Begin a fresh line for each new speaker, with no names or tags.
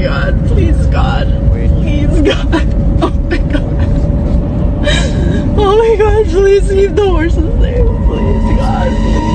god, please God. Please God. Oh my god. Oh my god, please keep the horses there. Please God, please.